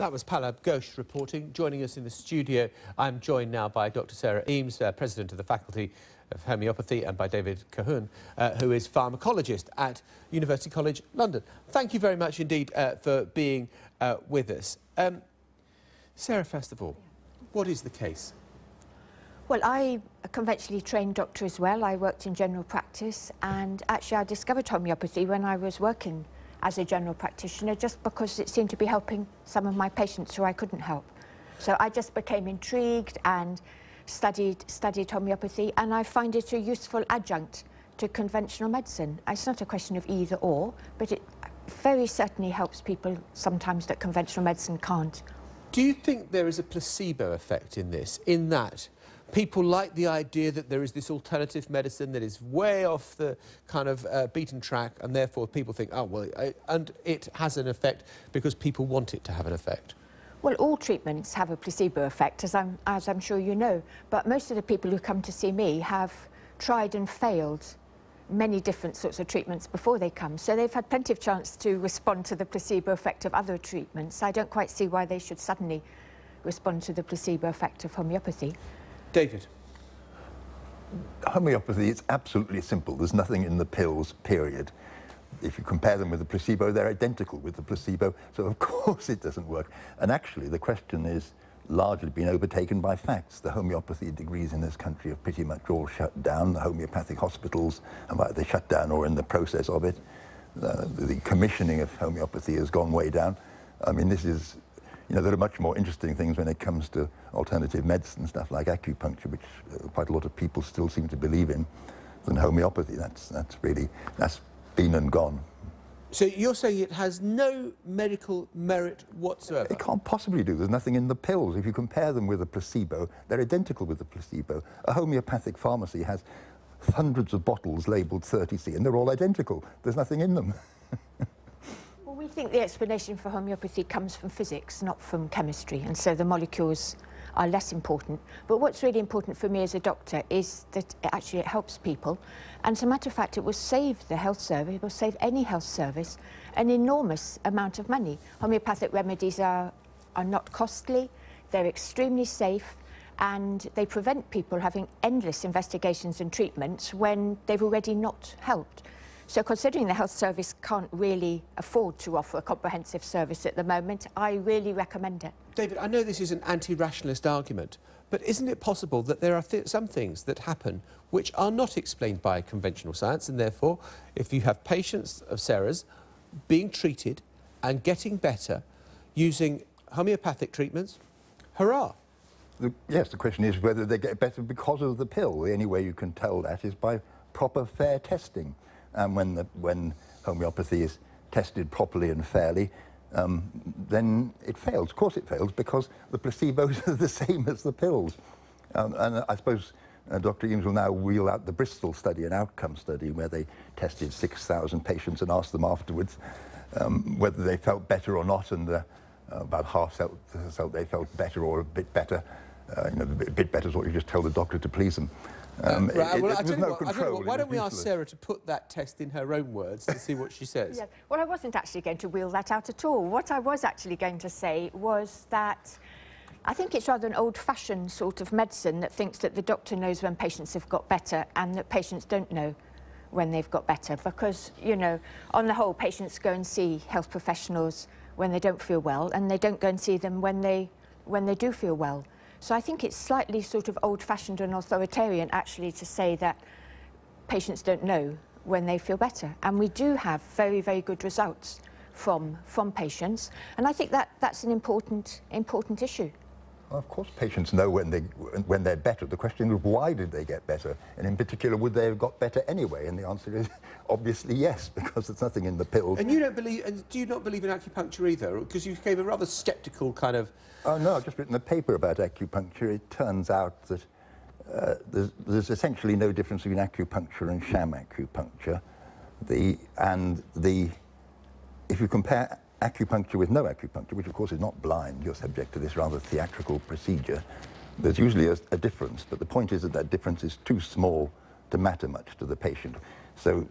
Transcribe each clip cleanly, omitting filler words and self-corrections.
That was Palab Ghosh reporting. Joining us in the studio, I'm joined now by Dr. Sara Eames, President of the Faculty of Homeopathy, and by David Cahun, who is pharmacologist at University College London. Thank you very much indeed for being with us. Sara, first of all, what is the case? Well, I'm a conventionally trained doctor as well. I worked in general practice, and actually I discovered homeopathy when I was working as a general practitioner, just because it seemed to be helping some of my patients who I couldn't help. So I just became intrigued and studied homeopathy, and I find it a useful adjunct to conventional medicine. It's not a question of either or, but it very certainly helps people sometimes that conventional medicine can't. Do you think there is a placebo effect in this, in that people like the idea that there is this alternative medicine that is way off the kind of beaten track, and therefore people think, oh, well, and it has an effect because people want it to have an effect? Well, all treatments have a placebo effect, as I'm sure you know, but most of the people who come to see me have tried and failed many different sorts of treatments before they come, so they've had plenty of chance to respond to the placebo effect of other treatments. I don't quite see why they should suddenly respond to the placebo effect of homeopathy. David? Homeopathy is absolutely simple. There's nothing in the pills, period. If you compare them with the placebo, they're identical with the placebo, so of course it doesn't work. And actually, the question is largely been overtaken by facts. The homeopathy degrees in this country have pretty much all shut down. The homeopathic hospitals have either shut down or in the process of it. The commissioning of homeopathy has gone way down. I mean, this is, you know, there are much more interesting things when it comes to alternative medicine, stuff like acupuncture, which quite a lot of people still seem to believe in, than homeopathy. That's been and gone. So you're saying it has no medical merit whatsoever? It can't possibly do. There's nothing in the pills. If you compare them with a placebo, they're identical with the placebo. A homeopathic pharmacy has hundreds of bottles labelled 30C, and they're all identical. There's nothing in them. Well, we think the explanation for homeopathy comes from physics, not from chemistry, and so the molecules are less important. But what's really important for me as a doctor is that actually it helps people. And as a matter of fact, it will save the health service, it will save any health service an enormous amount of money. Homeopathic remedies are not costly, they're extremely safe, and they prevent people having endless investigations and treatments when they've already not helped. So considering the health service can't really afford to offer a comprehensive service at the moment, I really recommend it. David, I know this is an anti-rationalist argument, but isn't it possible that there are some things that happen which are not explained by conventional science, and therefore, if you have patients of Sara's being treated and getting better using homeopathic treatments, hurrah! Yes, the question is whether they get better because of the pill. The only way you can tell that is by proper, fair testing. And when homeopathy is tested properly and fairly, then it fails. Of course it fails, because the placebos are the same as the pills. And I suppose Dr. Eames will now wheel out the Bristol study, an outcome study, where they tested 6,000 patients and asked them afterwards whether they felt better or not, and about half felt they felt better or a bit better. You know, a bit better is what you just tell the doctor to please them. Right, well, I tell you what, why don't we ask Sara to put that test in her own words to see what she says? Yeah. Well, I wasn't actually going to wheel that out at all. What I was actually going to say was that I think it's rather an old-fashioned sort of medicine that thinks that the doctor knows when patients have got better and that patients don't know when they've got better, because, you know, on the whole, patients go and see health professionals when they don't feel well, and they don't go and see them when they do feel well. So I think it's slightly sort of old-fashioned and authoritarian, actually, to say that patients don't know when they feel better. And we do have very, very good results from patients. And I think that's an important issue. Well, of course patients know when they're better. The question is, why did they get better? And in particular, would they have got better anyway? And the answer is obviously yes, because there's nothing in the pills. And you don't believe, and do you not believe in acupuncture either? Because you gave a rather sceptical kind of... Oh no, I've just written a paper about acupuncture. It turns out that there's essentially no difference between acupuncture and sham acupuncture. If you compare acupuncture with no acupuncture, which of course is not blind, you're subject to this rather theatrical procedure, there's usually a difference, but the point is that that difference is too small to matter much to the patient. So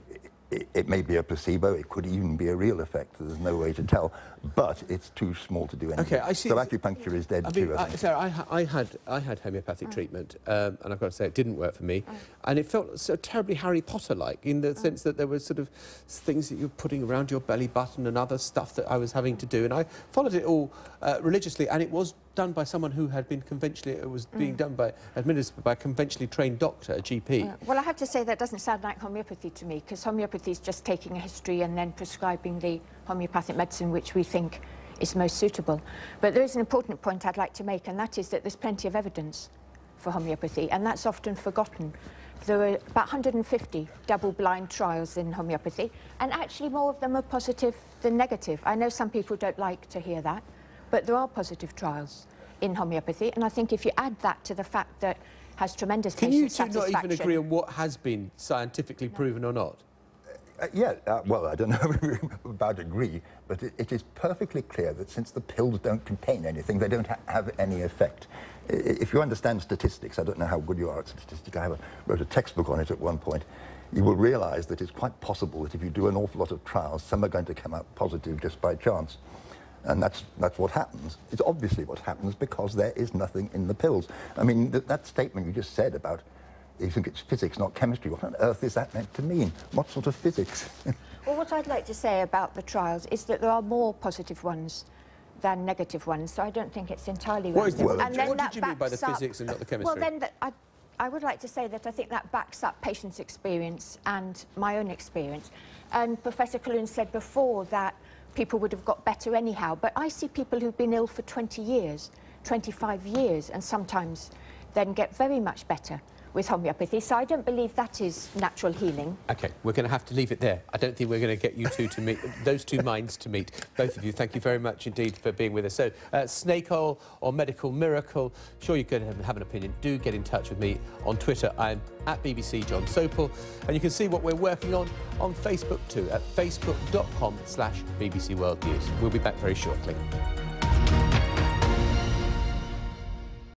It may be a placebo, it could even be a real effect. There's no way to tell, but it's too small to do anything. Okay, I see. So acupuncture is dead too, I think. Sarah, I had homeopathic treatment, and I've got to say it didn't work for me, and it felt so terribly Harry Potter-like in the sense that there were sort of things that you're putting around your belly button and other stuff that I was having to do, and I followed it all religiously, and it was done by someone who had been being done by, administered by a conventionally trained doctor, a GP. Well, I have to say that doesn't sound like homeopathy to me, because homeopathy is just taking a history and then prescribing the homeopathic medicine which we think is most suitable. But there is an important point I'd like to make, and that is that there's plenty of evidence for homeopathy, and that's often forgotten. There are about 150 double-blind trials in homeopathy, and actually more of them are positive than negative. I know some people don't like to hear that, but there are positive trials in homeopathy, and I think if you add that to the fact that it has tremendous patient satisfaction... Can you two not even agree on what has been scientifically proven or not? Well, I don't know about agree, but it is perfectly clear that since the pills don't contain anything, they don't have any effect. If you understand statistics, I don't know how good you are at statistics, I wrote a textbook on it at one point, you will realise that it's quite possible that if you do an awful lot of trials, some are going to come out positive just by chance. And that's what happens. It's obviously what happens because there is nothing in the pills. I mean, that statement you just said about you think it's physics, not chemistry, what on earth is that meant to mean? What sort of physics? Well, what I'd like to say about the trials is that there are more positive ones than negative ones, so I don't think it's entirely random. What did you mean by the physics and not the chemistry? Well, then I would like to say that I think that backs up patients' experience and my own experience. And Professor Cullen said before that people would have got better anyhow, but I see people who've been ill for 20 years, 25 years, and sometimes then get very much better with homeopathy, so I don't believe that is natural healing. OK, we're going to have to leave it there. I don't think we're going to get you two to meet, those two minds to meet. Both of you, thank you very much indeed for being with us. So, snake oil or medical miracle, sure you can have an opinion. Do get in touch with me on Twitter. I'm at BBC John Sopel, and you can see what we're working on Facebook too, at facebook.com/BBC World News. We'll be back very shortly.